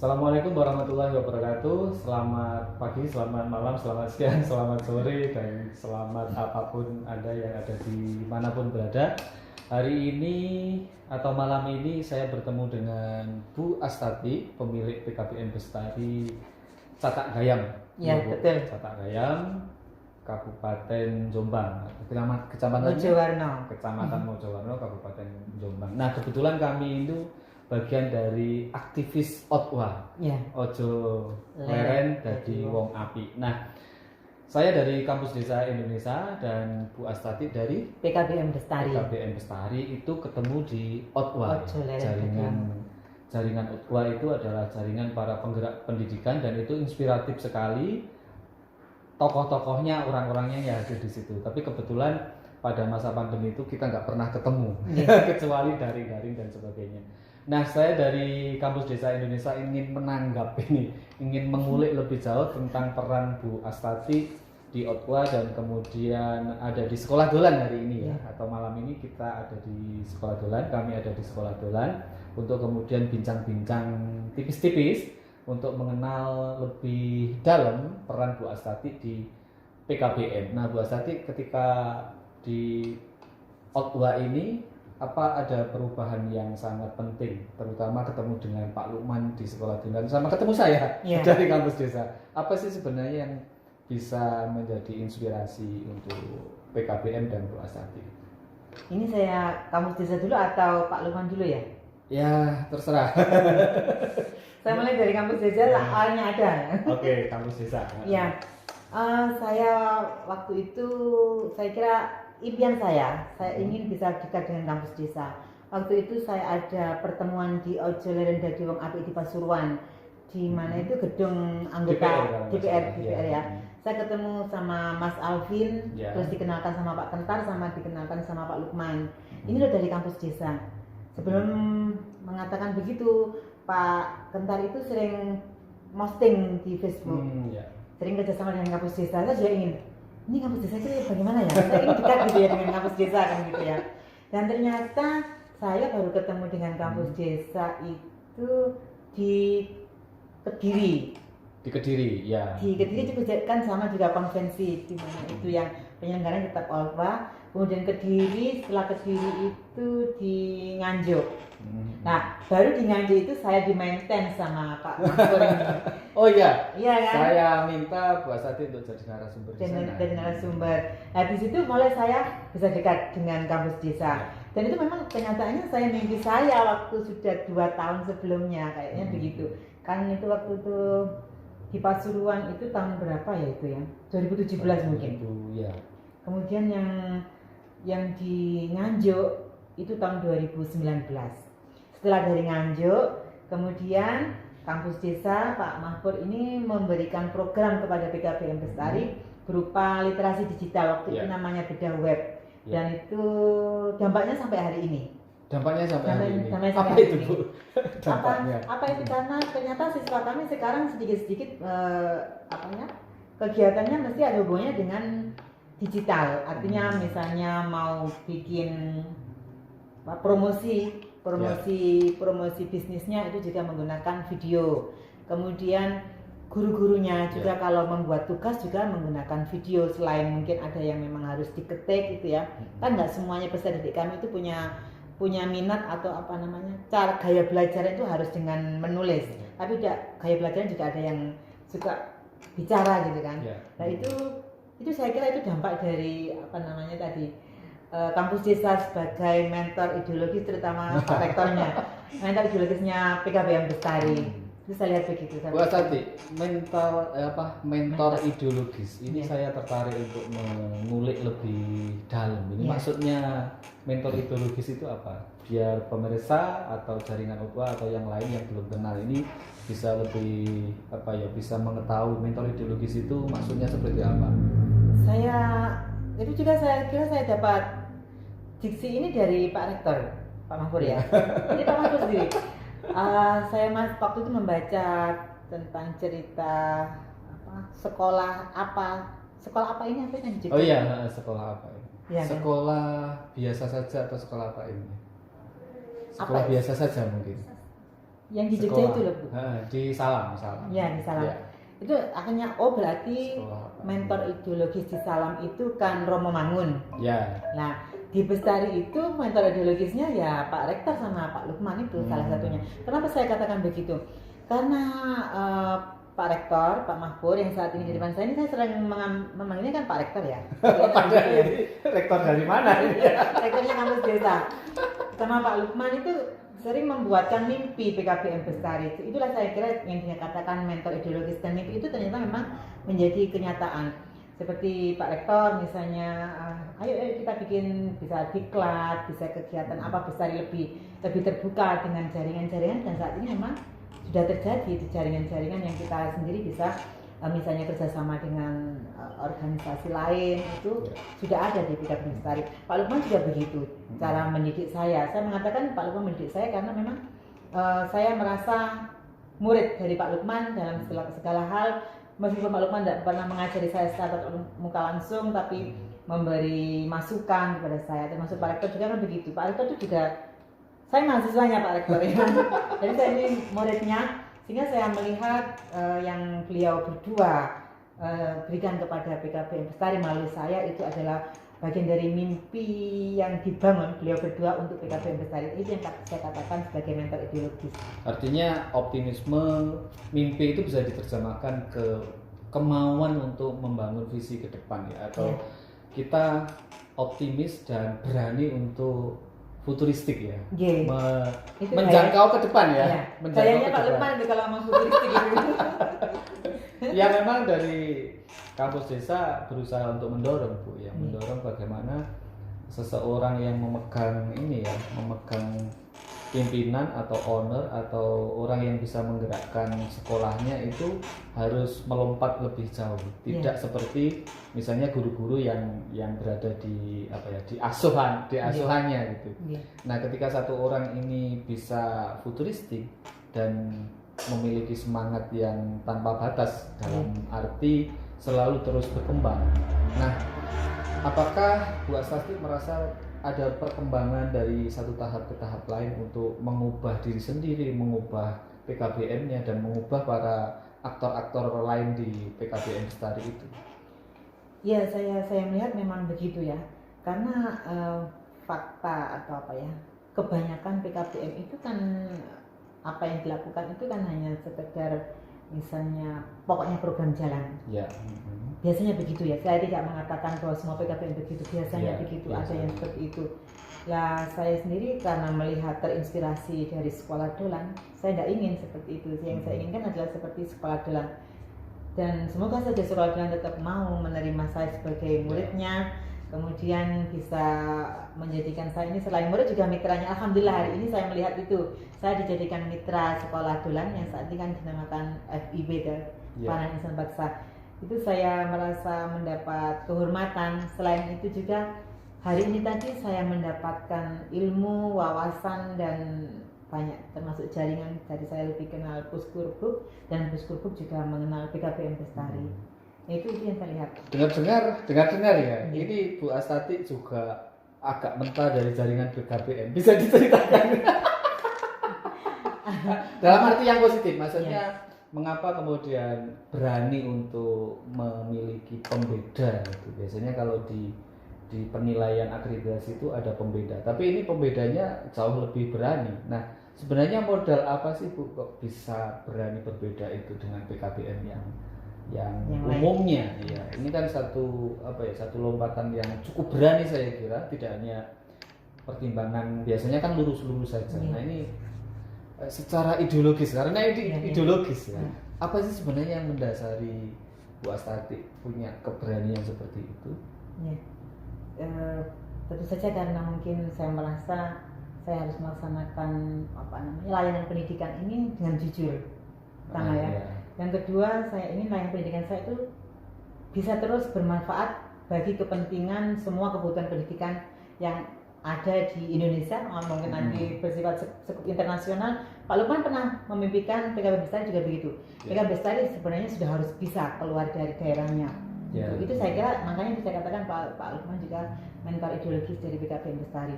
Assalamualaikum warahmatullahi wabarakatuh. Selamat pagi, selamat malam, selamat siang, selamat sore, dan selamat apapun Anda yang ada di manapun berada. Hari ini atau malam ini saya bertemu dengan Bu Astati, pemilik PKBM Bestari Catak Gayam. Ya, betul. Catak Gayam, Kabupaten Jombang, Kecamatan Mojowarno, Kabupaten Jombang. Nah, kebetulan kami itu bagian dari aktivis OTWA, ya. Ojo Leren Dadi Wong Api. Nah, saya dari Kampus Desa Indonesia dan Bu Astati dari PKBM Bestari. PKBM Bestari itu ketemu di OTWA. Jaringan OTWA itu adalah jaringan para penggerak pendidikan dan itu inspiratif sekali. Tokoh-tokohnya, orang-orangnya yang ada di situ. Tapi kebetulan pada masa pandemi itu kita nggak pernah ketemu, kecuali daring-daring dan sebagainya. Nah, saya dari Kampus Desa Indonesia ingin menanggap ini, ingin mengulik lebih jauh tentang peran Bu Astati di OTWA dan kemudian ada di Sekolah Dolan hari ini ya, atau malam ini kita ada di Sekolah Dolan, kami ada di Sekolah Dolan untuk kemudian bincang-bincang tipis-tipis untuk mengenal lebih dalam peran Bu Astati di PKBM. Nah, Bu Astati ketika di OTWA ini apa ada perubahan yang sangat penting, terutama ketemu dengan Pak Lukman di Sekolah Dolan sama ketemu saya dari Kampus Desa. Apa sih sebenarnya yang bisa menjadi inspirasi untuk PKBM dan Bu Astati? Ini saya Kampus Desa dulu atau Pak Lukman dulu ya? Ya, terserah. Saya mulai dari Kampus Desa, awalnya ada. Oke, Kampus Desa. Ya, saya waktu itu saya kira impian saya ingin bisa dekat dengan Kampus Desa. Waktu itu saya ada pertemuan di Ojo Leren Dadi Wong Api di Pasuruan, di mana itu gedung anggota DPR ya. Saya ketemu sama Mas Alvin, terus dikenalkan sama Pak Kentar, sama dikenalkan sama Pak Lukman. Ini loh dari Kampus Desa. Sebelum mengatakan begitu, Pak Kentar itu sering posting di Facebook, sering kerjasama dengan Kampus Desa. Saya juga ingin, ini Kampus Desa itu bagaimana ya? Saya ingin dekat gitu ya dengan Kampus Desa kan gitu ya. Dan ternyata saya baru ketemu dengan Kampus Desa itu di Kediri. Di Kediri, ya. Di Kediri juga kan sama juga konvensi di mana itu yang penyelenggaraan kitab OTWA. Kemudian Kediri, setelah Kediri itu di Nganjuk. Nah, baru di Nganjuk itu saya di maintain sama Pak Mahfur ini. Oh iya. Iya kan? Saya minta Bu Astati untuk jadi narasumber di sana. Jadi narasumber. Nah, di situ mulai saya bisa dekat dengan Kampus Desa. Dan itu memang kenyataannya saya mimpi saya waktu sudah 2 tahun sebelumnya kayaknya begitu. Kan itu waktu itu di Pasuruan itu tahun berapa ya itu ya? 2017 mungkin. Ya. Kemudian yang di Nganjuk itu tahun 2019. Setelah dari Nganjuk, kemudian Kampus Desa Pak Mahfur ini memberikan program kepada PKBM Bestari berupa literasi digital, waktu itu namanya Bedah Web. Dan itu dampaknya sampai hari ini. Dampaknya sampai hari ini. Apa itu Bu? Dampaknya. Apa itu karena ternyata siswa kami sekarang sedikit-sedikit kegiatannya mesti ada hubungannya dengan digital. Artinya misalnya mau bikin promosi bisnisnya itu juga menggunakan video. Kemudian guru-gurunya juga kalau membuat tugas juga menggunakan video, selain mungkin ada yang memang harus diketik gitu ya. Kan nggak semuanya peserta didik kami itu punya minat atau cara gaya belajar itu harus dengan menulis. Tapi gaya belajar juga ada yang suka bicara gitu kan. Nah itu saya kira itu dampak dari Kampus Desa sebagai mentor ideologis, terutama Pak Rektornya, mentor ideologisnya PKBM Bestari. Itu saya lihat begitu. Bu Astati, mentor ideologis. Ini saya tertarik untuk mengulik lebih dalam. Ini maksudnya mentor ideologis itu apa? Biar pemirsa atau jaringan OTWA atau yang lain yang belum kenal ini bisa lebih bisa mengetahui mentor ideologis itu maksudnya seperti apa. Itu juga saya kira saya dapat diksi ini dari Pak Rektor, Pak Mahfur ya. Ini Pak Mahfur sendiri. Saya waktu itu membaca tentang cerita sekolah apa ini apa yang Oh iya, sekolah apa ini? Ya, sekolah biasa saja atau sekolah apa ini? Sekolah biasa saja mungkin. Yang di Jogja Sekolah. itu loh Bu. Di Salam. Ya di Salam. Ya. Itu akhirnya berarti Sekolah. mentor ideologis di Salam itu kan Romo Mangun. Ya. Nah di Bestari itu mentor ideologisnya ya Pak Rektor sama Pak Lukman itu salah satunya. Kenapa saya katakan begitu? Karena Pak Rektor, Pak Mahpur yang saat ini di depan saya ini, saya sering memanggilnya kan Pak Rektor ya. Padahal ini rektor dari mana? Rektornya kampus desa. Sama Pak Lukman itu sering membuatkan mimpi PKBM Bestari. Itulah saya kira yang dikatakan mentor ideologis, dan mimpi itu ternyata memang menjadi kenyataan. Seperti Pak Rektor misalnya, ayo kita bikin bisa diklat, bisa kegiatan apa Bestari lebih terbuka dengan jaringan-jaringan, dan saat ini memang sudah terjadi di jaringan-jaringan yang kita sendiri bisa misalnya kerjasama dengan organisasi lain itu sudah ada di PKBM Bestari. Pak Lukman juga begitu cara mendidik saya. Saya mengatakan Pak Lukman mendidik saya karena memang saya merasa murid dari Pak Lukman dalam segala hal. Meskipun Pak Lukman tidak pernah mengajari saya secara muka langsung, tapi memberi masukan kepada saya. Termasuk Pak Rektor juga kan begitu. Pak Rektor itu juga, saya mahasiswanya Pak Rektor ya. Jadi saya ini muridnya, sehingga saya melihat yang beliau berdua berikan kepada PKBM Bestari melalui saya itu adalah bagian dari mimpi yang dibangun beliau berdua untuk PKBM Bestari. Itu yang saya katakan sebagai mentor ideologis. Artinya optimisme, mimpi itu bisa diterjemahkan ke kemauan untuk membangun visi ke depan ya, atau kita optimis dan berani untuk futuristik ya, menjangkau ke depan ya, Kayaknya Pak Lukman itu kalau ngomong futuristik gitu. Ya memang dari kampus desa berusaha untuk mendorong Bu, yang mendorong bagaimana seseorang yang memegang ini ya, memegang pimpinan atau owner atau orang yang bisa menggerakkan sekolahnya itu harus melompat lebih jauh, tidak seperti misalnya guru-guru yang berada di apa ya, di asuhannya gitu. Nah, ketika satu orang ini bisa futuristik dan memiliki semangat yang tanpa batas dalam arti selalu terus berkembang. Nah, apakah Bu Astasti merasa ada perkembangan dari satu tahap ke tahap lain untuk mengubah diri sendiri, mengubah PKBM-nya, dan mengubah para aktor-aktor lain di PKBM Bestari itu? Ya, saya melihat memang begitu ya, karena fakta atau apa ya, kebanyakan PKBM itu kan apa yang dilakukan itu kan hanya sekedar misalnya pokoknya program jalan. Ya. Biasanya begitu ya. Saya tidak mengatakan bahwa semua PKBM begitu. Biasanya begitu. Ada yang seperti itu. Lah saya sendiri karena melihat terinspirasi dari sekolah Dolan, saya tidak ingin seperti itu. Yang saya inginkan adalah seperti sekolah Dolan. Dan semoga saja sekolah Dolan tetap mau menerima saya sebagai muridnya. Kemudian bisa menjadikan saya ini selain murid juga mitranya. Alhamdulillah hari ini saya melihat itu. Saya dijadikan mitra sekolah Dolan yang saat ini kan dinamakan FIB, Panan Insan Baksa. Itu saya merasa mendapat kehormatan. Selain itu juga hari ini tadi saya mendapatkan ilmu, wawasan, dan banyak termasuk jaringan. Jadi saya lebih kenal Puskurbuk, dan Puskurbuk juga mengenal PKBM Bestari. Itu yang saya lihat. Dengar ya. Ini Bu Astati juga agak mentah dari jaringan PKBM. Bisa diceritakan? Dalam arti yang positif, maksudnya mengapa kemudian berani untuk memiliki pembeda itu? Biasanya kalau di penilaian akreditasi itu ada pembeda, tapi ini pembedanya jauh lebih berani. Nah, sebenarnya modal apa sih Bu kok bisa berani berbeda itu dengan PKBM yang umumnya ya? Ini kan satu lompatan yang cukup berani saya kira, tidak hanya pertimbangan biasanya kan lurus-lurus saja. Nah, ini secara ideologis, karena ini ideologis ya. Apa sih sebenarnya yang mendasari Bu Astati punya keberanian seperti itu? Tentu saja karena mungkin saya merasa saya harus melaksanakan layanan pendidikan ini dengan jujur, pertama ya. Yang kedua, saya ingin layanan pendidikan saya itu bisa terus bermanfaat bagi kepentingan semua kebutuhan pendidikan yang ada di Indonesia, mungkin nanti bersifat sekup internasional. Pak Lukman pernah memimpikan PKBM Bestari juga begitu. PKBM Bestari sebenarnya sudah harus bisa keluar dari daerahnya. Itu saya kira, makanya saya katakan Pak Lukman juga mentor ideologis dari PKBM Bestari.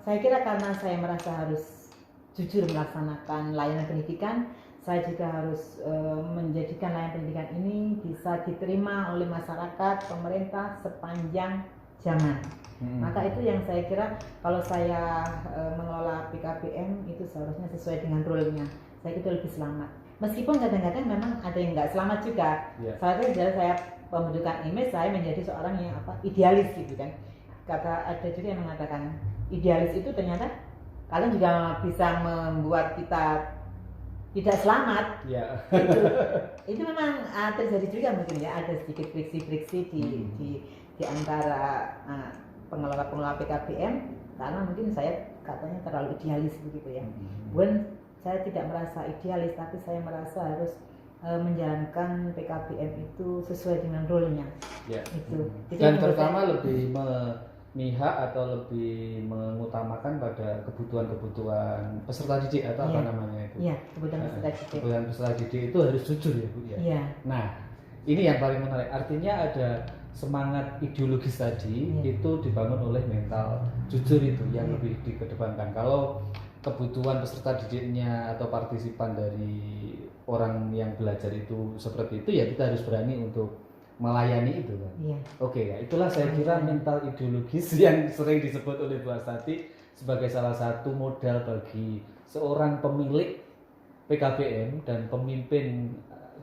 Saya kira karena saya merasa harus jujur melaksanakan layanan pendidikan, saya juga harus menjadikan layanan pendidikan ini bisa diterima oleh masyarakat, pemerintah sepanjang zaman. Maka itu yang saya kira kalau saya mengelola PKBM itu seharusnya sesuai dengan role-nya. Saya kira lebih selamat. Meskipun kadang-kadang memang ada yang nggak selamat juga. Soalnya saya pembentukan image saya menjadi seorang yang idealis gitu kan. Kata ada juga yang mengatakan idealis itu ternyata kalian juga bisa membuat kita tidak selamat. Itu memang terjadi juga mungkin ya, ada sedikit friksi-friksi di antara pengelola PKBM karena mungkin saya katanya terlalu idealis begitu ya. Bukan saya tidak merasa idealis, tapi saya merasa harus menjalankan PKBM itu sesuai dengan role-nya. Itu. Dan terutama lebih memihak atau lebih mengutamakan pada kebutuhan peserta didik atau apa namanya itu. Iya, kebutuhan peserta didik. Kebutuhan peserta didik itu harus jujur ya Bu ya. Iya. Nah, ini yang paling menarik. Artinya ada semangat ideologis tadi itu dibangun oleh mental jujur itu yang lebih dikedepankan. Kalau kebutuhan peserta didiknya atau partisipan dari orang yang belajar itu seperti itu ya kita harus berani untuk melayani itu kan. Oke ya, itulah saya kira mental ideologis yang sering disebut oleh Bu Astati sebagai salah satu modal bagi seorang pemilik PKBM dan pemimpin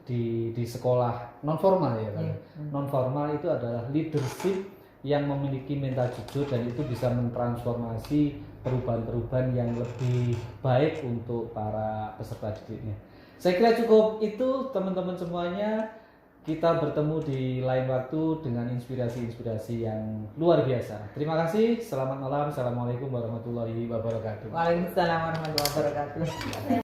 di sekolah non formal ya kan. Non formal itu adalah leadership yang memiliki mental jujur dan itu bisa mentransformasi perubahan-perubahan yang lebih baik untuk para peserta didiknya. Saya kira cukup itu teman-teman semuanya. Kita bertemu di lain waktu dengan inspirasi-inspirasi yang luar biasa. Terima kasih. Selamat malam. Assalamualaikum warahmatullahi wabarakatuh. Waalaikumsalam warahmatullahi wabarakatuh.